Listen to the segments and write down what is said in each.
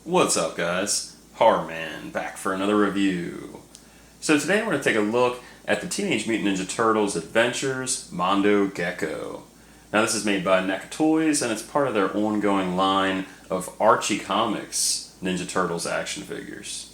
What's up, guys? Harman back for another review. So today we're going to take a look at the Teenage Mutant Ninja Turtles Adventures Mondo Gecko. Now this is made by NECA Toys and it's part of their ongoing line of Archie Comics Ninja Turtles action figures.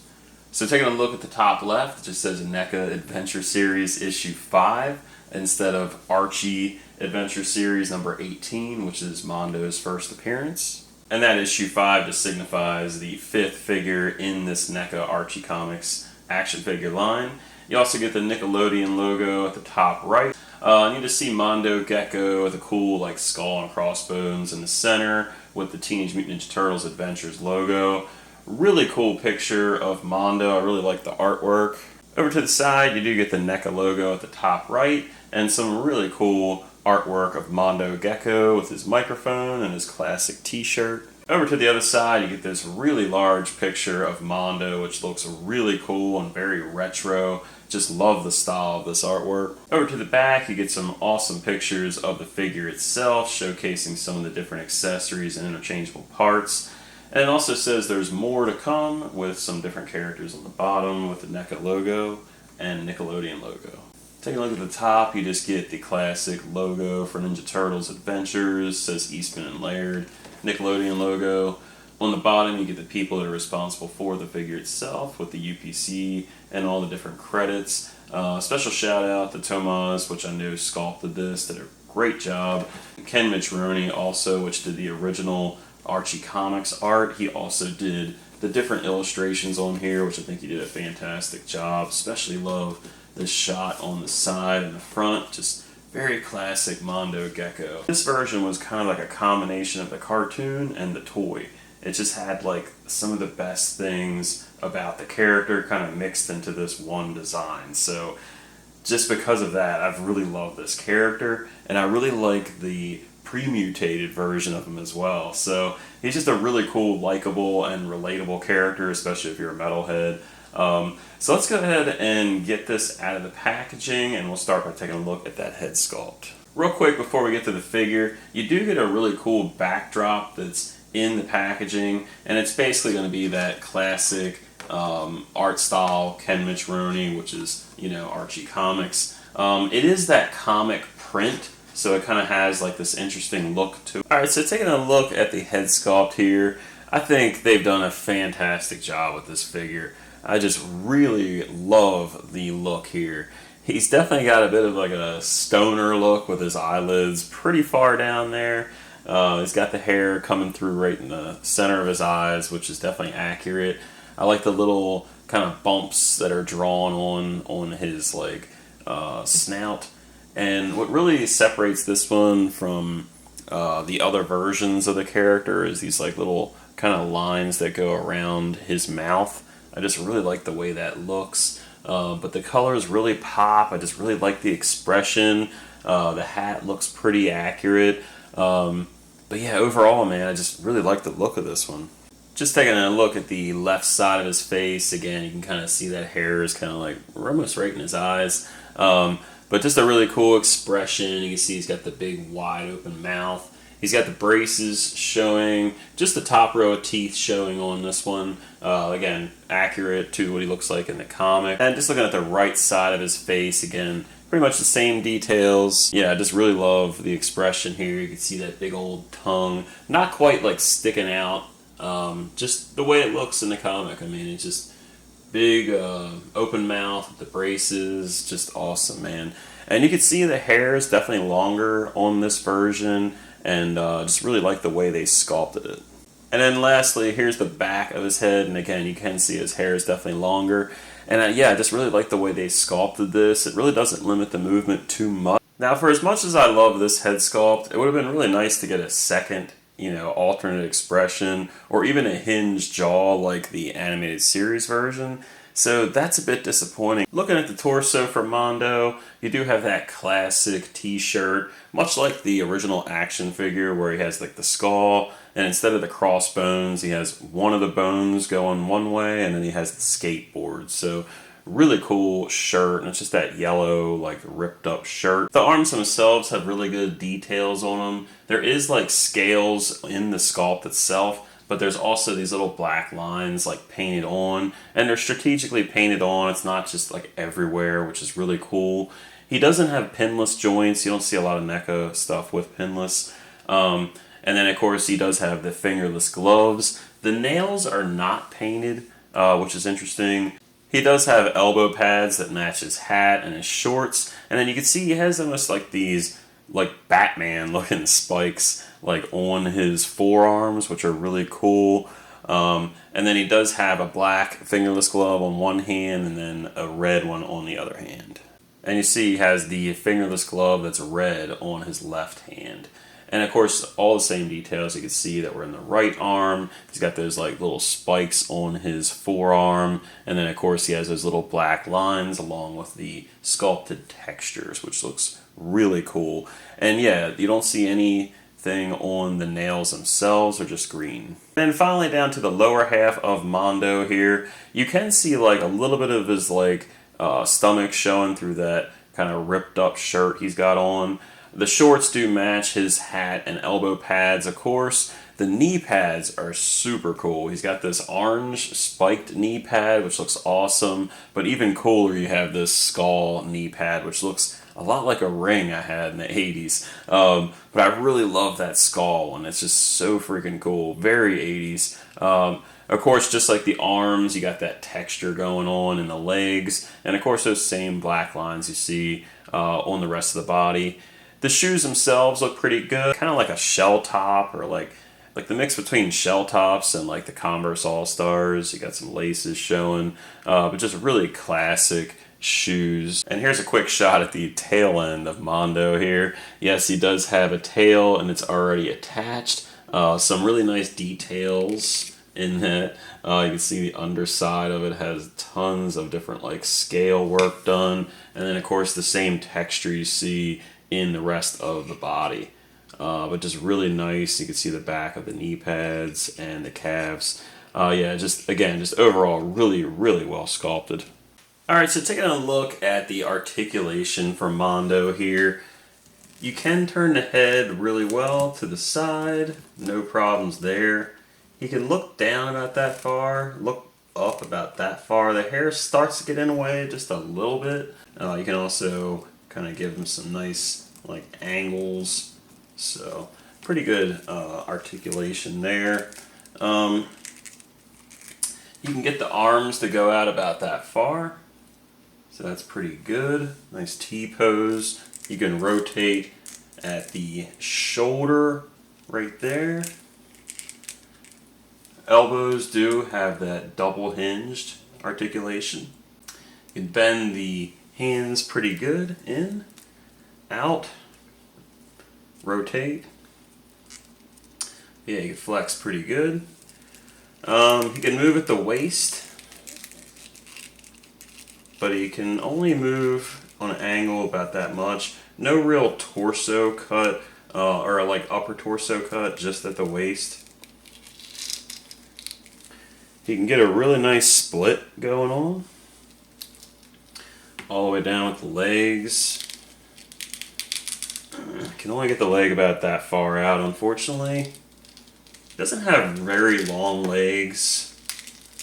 So taking a look at the top left, it just says NECA Adventure Series issue 5 instead of Archie Adventure Series number 18, which is Mondo's first appearance. And that issue 5 just signifies the 5th figure in this NECA Archie Comics action figure line. You also get the Nickelodeon logo at the top right. You just see Mondo Gecko with a cool like skull and crossbones in the center with the Teenage Mutant Ninja Turtles Adventures logo. Really cool picture of Mondo. I really like the artwork. Over to the side, you do get the NECA logo at the top right and some really cool artwork of Mondo Gecko with his microphone and his classic t-shirt. Over to the other side, you get this really large picture of Mondo, which looks really cool and very retro. Just love the style of this artwork. Over to the back, you get some awesome pictures of the figure itself, showcasing some of the different accessories and interchangeable parts. And it also says there's more to come with some different characters on the bottom with the NECA logo and Nickelodeon logo. Taking a look at the top, you just get the classic logo for Ninja Turtles Adventures, says Eastman and Laird, Nickelodeon logo. On the bottom, you get the people that are responsible for the figure itself with the UPC and all the different credits. Special shout out to Tomas, which I know sculpted this, did a great job. Ken Mitchroney also, which did the original Archie Comics art. He also did the different illustrations on here, which I think he did a fantastic job. Especially love this shot on the side and the front, just very classic Mondo Gecko. This version was kind of like a combination of the cartoon and the toy. It just had like some of the best things about the character kind of mixed into this one design. So just because of that, I've really loved this character, and I really like the pre-mutated version of him as well. So he's just a really cool, likable, and relatable character, especially if you're a metalhead. So let's go ahead and get this out of the packaging, and we'll start by taking a look at that head sculpt. Real quick before we get to the figure, you do get a really cool backdrop that's in the packaging, and it's basically going to be that classic art style Ken Mitchroney, which is, you know, Archie Comics. It is that comic print, so it kind of has like this interesting look to it. Alright, so taking a look at the head sculpt here, I think they've done a fantastic job with this figure. I just really love the look here. He's definitely got a bit of like a stoner look with his eyelids pretty far down there. He's got the hair coming through right in the center of his eyes, which is definitely accurate. I like the little kind of bumps that are drawn on his like snout. And what really separates this one from the other versions of the character is these like little kind of lines that go around his mouth. I just really like the way that looks. But the colors really pop. I just really like the expression. The hat looks pretty accurate. But yeah, overall, man, I just really like the look of this one. Just taking a look at the left side of his face, again, you can kind of see that hair is kind of like almost right in his eyes. But just a really cool expression. You can see he's got the big wide open mouth. He's got the braces showing, just the top row of teeth showing on this one. Again, accurate to what he looks like in the comic. And just looking at the right side of his face, again, pretty much the same details. Yeah, I just really love the expression here. You can see that big old tongue, not quite like sticking out, just the way it looks in the comic. I mean, it's just big open mouth with the braces, just awesome, man. And you can see the hair is definitely longer on this version, and just really like the way they sculpted it. And then lastly, here's the back of his head, and again, you can see his hair is definitely longer. And yeah, I just really like the way they sculpted this. It really doesn't limit the movement too much. Now, for as much as I love this head sculpt, it would have been really nice to get a second, you know, alternate expression, or even a hinged jaw like the animated series version. So that's a bit disappointing. Looking at the torso for Mondo, you do have that classic t-shirt, much like the original action figure where he has like the skull, and instead of the crossbones, he has one of the bones going one way, and then he has the skateboard. So really cool shirt, and it's just that yellow, like ripped up shirt. The arms themselves have really good details on them. There is like scales in the sculpt itself, but there's also these little black lines like painted on, and they're strategically painted on. It's not just like everywhere, which is really cool. He doesn't have pinless joints. You don't see a lot of NECA stuff with pinless. And then of course he does have the fingerless gloves. The nails are not painted, which is interesting. He does have elbow pads that match his hat and his shorts, and then you can see he has almost like these like Batman looking spikes like on his forearms, which are really cool. And then he does have a black fingerless glove on one hand and then a red one on the other hand. And you see he has the fingerless glove that's red on his left hand. And of course, all the same details. You can see that we're in the right arm. He's got those like little spikes on his forearm. And then of course he has those little black lines along with the sculpted textures, which looks really cool. And yeah, you don't see anything on the nails themselves, they're just green. And finally down to the lower half of Mondo here, you can see like a little bit of his like stomach showing through that kind of ripped up shirt he's got on. The shorts do match his hat and elbow pads, of course. The knee pads are super cool. He's got this orange spiked knee pad, which looks awesome. But even cooler, you have this skull knee pad, which looks a lot like a ring I had in the 80s. But I really love that skull one. It's just so freaking cool. Very 80s. Of course, just like the arms, you got that texture going on in the legs. And of course, those same black lines you see on the rest of the body. The shoes themselves look pretty good, kind of like a shell top, or like the mix between shell tops and like the Converse All-Stars. You got some laces showing, but just really classic shoes. And here's a quick shot at the tail end of Mondo here. Yes, he does have a tail and it's already attached. Some really nice details in that. You can see the underside of it has tons of different like scale work done, and then of course the same texture you see in the rest of the body, but just really nice. You can see the back of the knee pads and the calves. Yeah, just again, just overall really well sculpted. Alright, so taking a look at the articulation for Mondo here, you can turn the head really well to the side, no problems there. He can look down about that far, look up about that far. The hair starts to get in the way just a little bit. You can also kind of give him some nice like angles, so pretty good articulation there. You can get the arms to go out about that far, so that's pretty good. Nice T-pose. You can rotate at the shoulder right there. Elbows do have that double hinged articulation. You can bend the hands pretty good, in, out, rotate. Yeah, you can flex pretty good. You can move at the waist, but you can only move on an angle about that much. No real torso cut, or like upper torso cut, just at the waist. You can get a really nice split going on. All the way down with the legs. Can only get the leg about that far out, unfortunately. Doesn't have very long legs,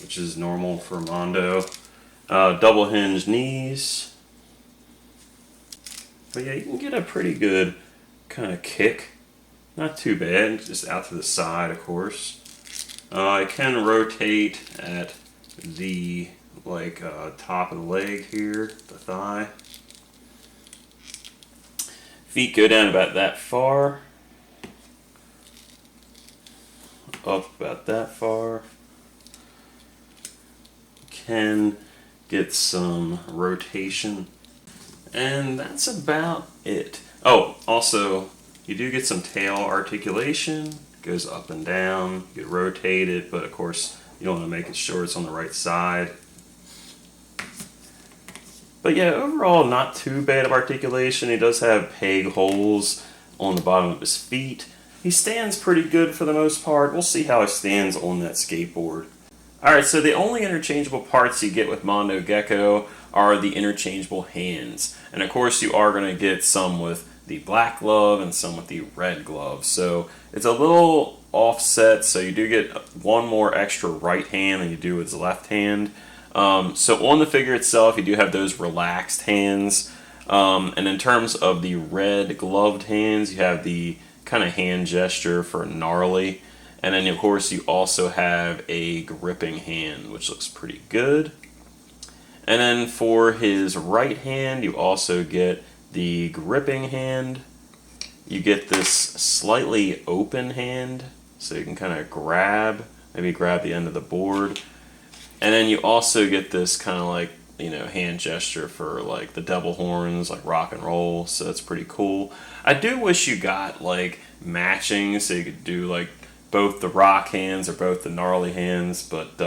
which is normal for Mondo. Double hinged knees. But yeah, you can get a pretty good kind of kick. Not too bad, just out to the side, of course. I can rotate at the top of the leg here, the thigh. Feet go down about that far. Up about that far. Can get some rotation. And that's about it. Oh, also, you do get some tail articulation. Goes up and down. You can rotate it, but of course, you don't want to make it sure it's on the right side. But yeah, overall, not too bad of articulation. He does have peg holes on the bottom of his feet. He stands pretty good for the most part. We'll see how he stands on that skateboard. Alright, so the only interchangeable parts you get with Mondo Gecko are the interchangeable hands. And of course, you are going to get some with the black glove and some with the red glove. So it's a little offset, so you do get one more extra right hand than you do with the left hand. So on the figure itself, you do have those relaxed hands. And in terms of the red gloved hands, you have the kind of hand gesture for gnarly. And then of course you also have a gripping hand, which looks pretty good. And then for his right hand, you also get the gripping hand. You get this slightly open hand, so you can kind of maybe grab the end of the board. And then you also get this kind of like, hand gesture for like the devil horns, like rock and roll, so that's pretty cool. I do wish you got like matching, so you could do like both the rock hands or both the gnarly hands, but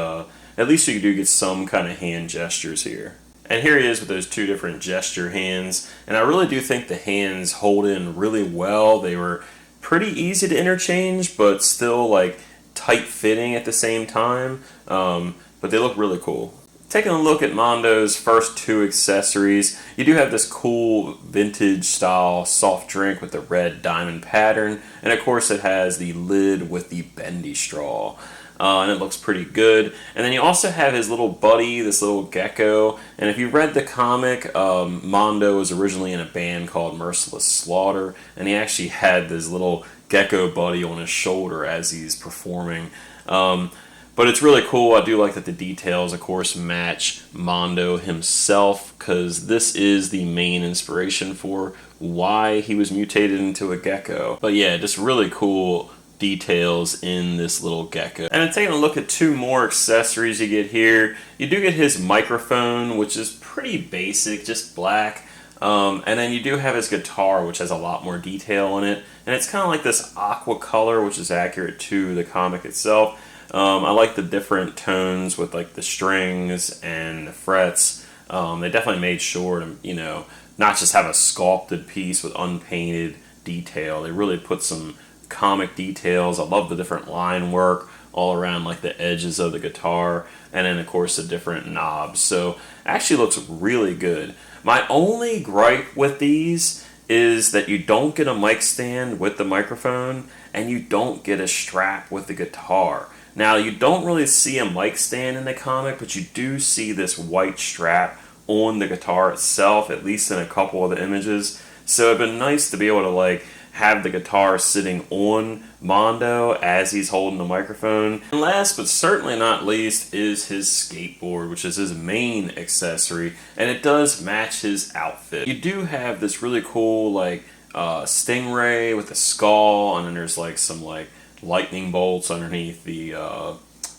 at least you do get some kind of hand gestures here. And here he is with those two different gesture hands, and I really do think the hands hold in really well. They were pretty easy to interchange, but still like tight fitting at the same time, but they look really cool. Taking a look at Mondo's first two accessories, you do have this cool vintage style soft drink with the red diamond pattern, and of course it has the lid with the bendy straw. And it looks pretty good. And then you also have his little buddy, this little gecko. And if you read the comic, Mondo was originally in a band called Merciless Slaughter, and he actually had this little gecko buddy on his shoulder as he's performing. But it's really cool. I do like that the details, of course, match Mondo himself, because this is the main inspiration for why he was mutated into a gecko. But yeah, just really cool details in this little gecko. And then taking a look at two more accessories you get here, you do get his microphone, which is pretty basic, just black. And then you do have his guitar, which has a lot more detail in it. And it's kind of like this aqua color, which is accurate to the comic itself. I like the different tones with like the strings and the frets. They definitely made sure to, not just have a sculpted piece with unpainted detail. They really put some comic details. I love the different line work all around like the edges of the guitar, and then of course the different knobs. So it actually looks really good. My only gripe with these is that you don't get a mic stand with the microphone, and you don't get a strap with the guitar. Now, you don't really see a mic stand in the comic, but you do see this white strap on the guitar itself, at least in a couple of the images. So it'd been nice to be able to like have the guitar sitting on Mondo as he's holding the microphone. And last but certainly not least is his skateboard, which is his main accessory, and it does match his outfit. You do have this really cool like stingray with a skull, and then there's like some like lightning bolts underneath the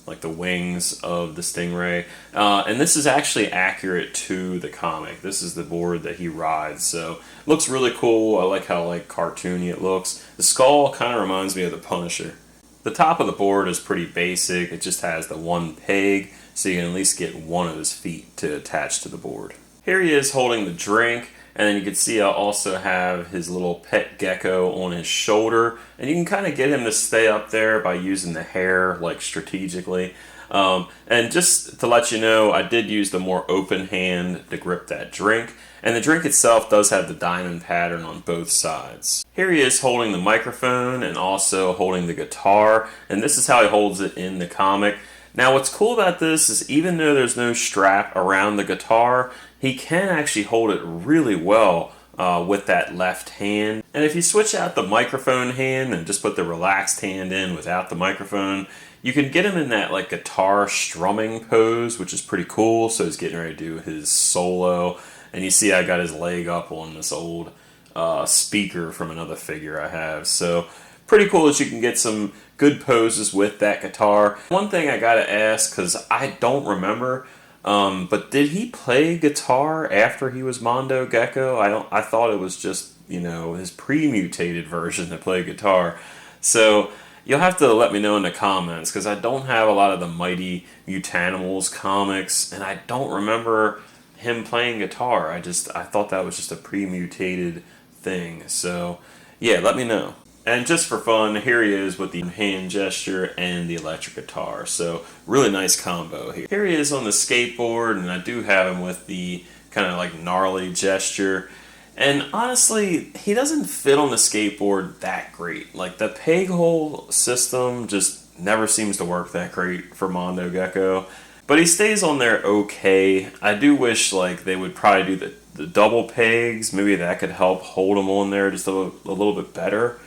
like the wings of the stingray, and this is actually accurate to the comic. This is the board that he rides, so it looks really cool. I like how like cartoony it looks. The skull kind of reminds me of the Punisher. The top of the board is pretty basic. It just has the one peg, so you can at least get one of his feet to attach to the board. Here he is holding the drink. And then you can see I also have his little pet gecko on his shoulder. And you can kind of get him to stay up there by using the hair like strategically. And just to let you know, I did use the more open hand to grip that drink. And the drink itself does have the diamond pattern on both sides. Here he is holding the microphone and also holding the guitar. And this is how he holds it in the comic. Now what's cool about this is even though there's no strap around the guitar, he can actually hold it really well with that left hand. And if you switch out the microphone hand and just put the relaxed hand in without the microphone, you can get him in that like guitar strumming pose, which is pretty cool. So he's getting ready to do his solo. And you see I got his leg up on this old speaker from another figure I have. So pretty cool that you can get some good poses with that guitar. One thing I gotta ask, because I don't remember, but did he play guitar after he was Mondo Gecko? I thought it was just, his pre-mutated version that played guitar. So you'll have to let me know in the comments, because I don't have a lot of the Mighty Mutanimals comics, and I don't remember him playing guitar. I thought that was just a pre-mutated thing. So yeah, let me know. And just for fun, here he is with the hand gesture and the electric guitar. So really nice combo here. Here he is on the skateboard, and I do have him with the kind of like gnarly gesture. And honestly, he doesn't fit on the skateboard that great. Like the peg hole system just never seems to work that great for Mondo Gecko. But he stays on there okay. I do wish like they would probably do the double pegs. Maybe that could help hold him on there just a little bit better.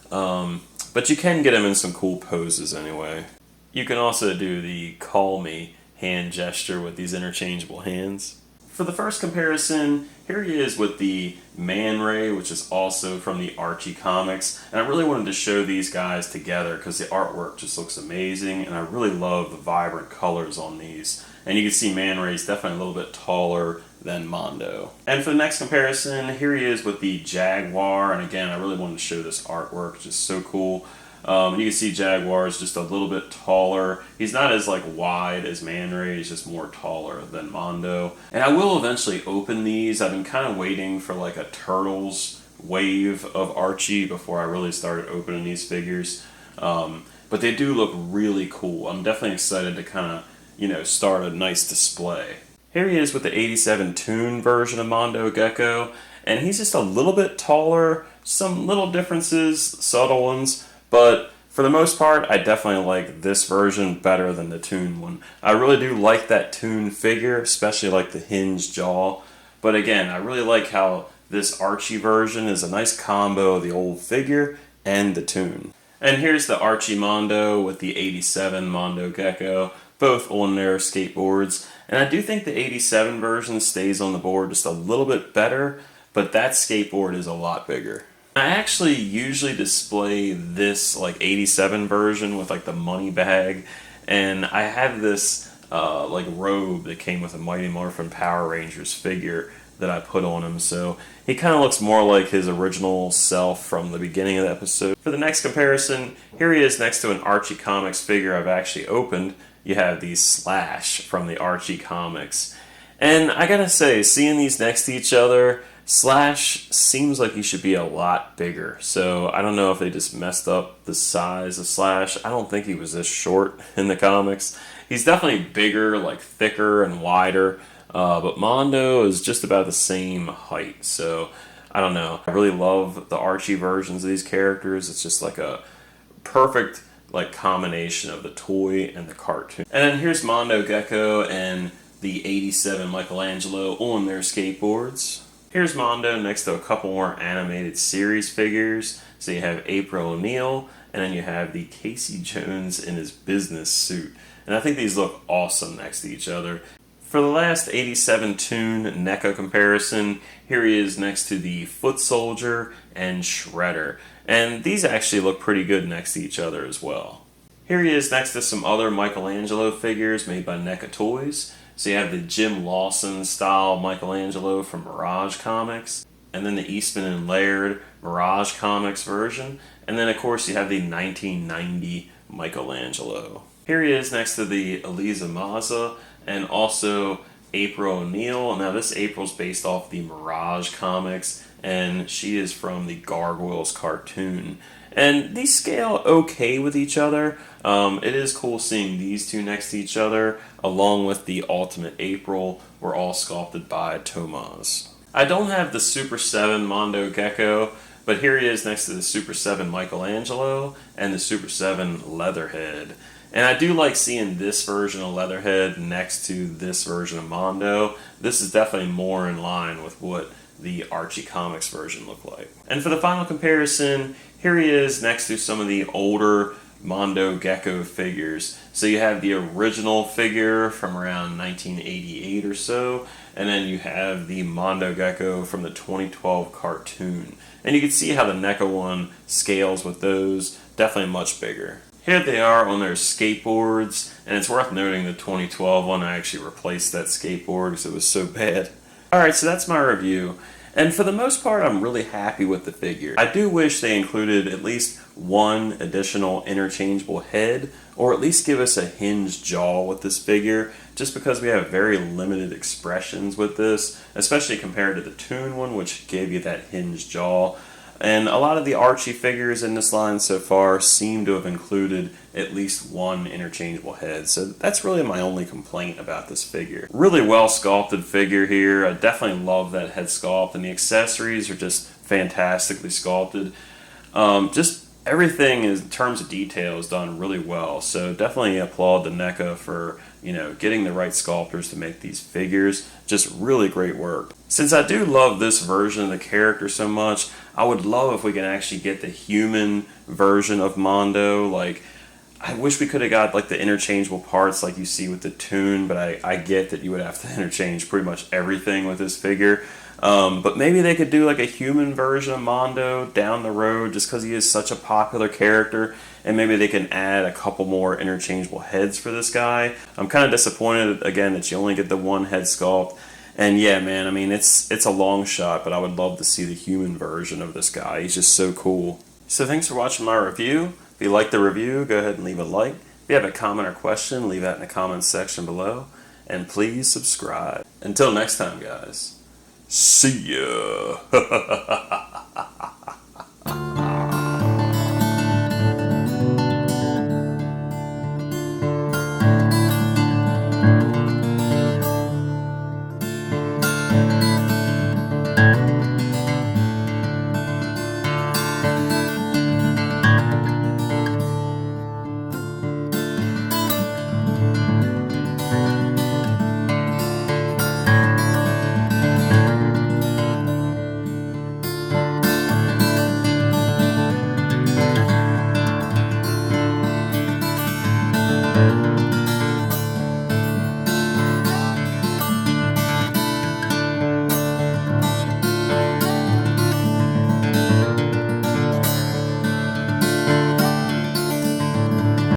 But you can get him in some cool poses anyway. You can also do the call me hand gesture with these interchangeable hands. For the first comparison, here he is with the Man Ray, which is also from the Archie Comics. And I really wanted to show these guys together because the artwork just looks amazing, and I really love the vibrant colors on these. And you can see Man Ray is definitely a little bit taller than Mondo. And for the next comparison, here he is with the Jaguar, and again, I really wanted to show this artwork, just so cool. You can see Jaguar is just a little bit taller. He's not as like wide as Man Ray, he's just more taller than Mondo. And I will eventually open these. I've been kind of waiting for like a Turtles wave of Archie before I really started opening these figures. But they do look really cool. I'm definitely excited to kind of, start a nice display. Here he is with the 87 Toon version of Mondo Gecko, and he's just a little bit taller, some little differences, subtle ones. But for the most part, I definitely like this version better than the Toon one. I really do like that Toon figure, especially like the hinged jaw. But again, I really like how this Archie version is a nice combo of the old figure and the Toon. And here's the Archie Mondo with the 87 Mondo Gecko, both on their skateboards. And I do think the 87 version stays on the board just a little bit better, but that skateboard is a lot bigger. I actually usually display this like 87 version with like the money bag, and I have this like robe that came with a Mighty Morphin Power Rangers figure that I put on him, so he kind of looks more like his original self from the beginning of the episode. For the next comparison, here he is next to an Archie Comics figure I've actually opened. You have the Slash from the Archie Comics, and I gotta say, seeing these next to each other, Slash seems like he should be a lot bigger, so I don't know if they just messed up the size of Slash. I don't think he was this short in the comics. He's definitely bigger, like thicker and wider, but Mondo is just about the same height, so I don't know. I really love the Archie versions of these characters. It's just like a perfect like combination of the toy and the cartoon. And then here's Mondo Gecko and the 87 Michelangelo on their skateboards. Here's Mondo next to a couple more animated series figures. So you have April O'Neil, and then you have the Casey Jones in his business suit. And I think these look awesome next to each other. For the last 87 Toon NECA comparison, here he is next to the Foot Soldier and Shredder. And these actually look pretty good next to each other as well. Here he is next to some other Michelangelo figures made by NECA Toys. So you have the Jim Lawson style Michelangelo from Mirage Comics, and then the Eastman and Laird Mirage Comics version, and then of course you have the 1990 Michelangelo. Here he is next to the Eliza Mazza and also April O'Neil. Now this April's based off the Mirage Comics, and she is from the Gargoyles cartoon. And these scale okay with each other. It is cool seeing these two next to each other, along with the Ultimate April, were all sculpted by Tomas. I don't have the Super 7 Mondo Gecko, but here he is next to the Super 7 Michelangelo and the Super 7 Leatherhead. And I do like seeing this version of Leatherhead next to this version of Mondo. This is definitely more in line with what the Archie Comics version looked like. And for the final comparison, here he is next to some of the older Mondo Gecko figures. So you have the original figure from around 1988 or so, and then you have the Mondo Gecko from the 2012 cartoon. And you can see how the NECA one scales with those, definitely much bigger. Here they are on their skateboards, and it's worth noting the 2012 one, I actually replaced that skateboard because it was so bad. Alright, so that's my review. And for the most part, I'm really happy with the figure. I do wish they included at least one additional interchangeable head, or at least give us a hinged jaw with this figure, just because we have very limited expressions with this, especially compared to the Toon one, which gave you that hinged jaw. And a lot of the Archie figures in this line so far seem to have included at least one interchangeable head. So that's really my only complaint about this figure. Really well sculpted figure here. I definitely love that head sculpt, and the accessories are just fantastically sculpted. Just everything in terms of detail is done really well. So definitely applaud the NECA for, you know, getting the right sculptors to make these figures. Just really great work. Since I do love this version of the character so much, I would love if we can actually get the human version of Mondo. Like, I wish we could have got like the interchangeable parts like you see with the Toon, but I get that you would have to interchange pretty much everything with this figure. But maybe they could do like a human version of Mondo down the road, just because he is such a popular character, and maybe they can add a couple more interchangeable heads for this guy. I'm kind of disappointed again that you only get the one head sculpt. And yeah, man, I mean, it's a long shot, but I would love to see the human version of this guy. He's just so cool. So thanks for watching my review. If you liked the review, go ahead and leave a like. If you have a comment or question, leave that in the comments section below. And please subscribe. Until next time, guys. See ya.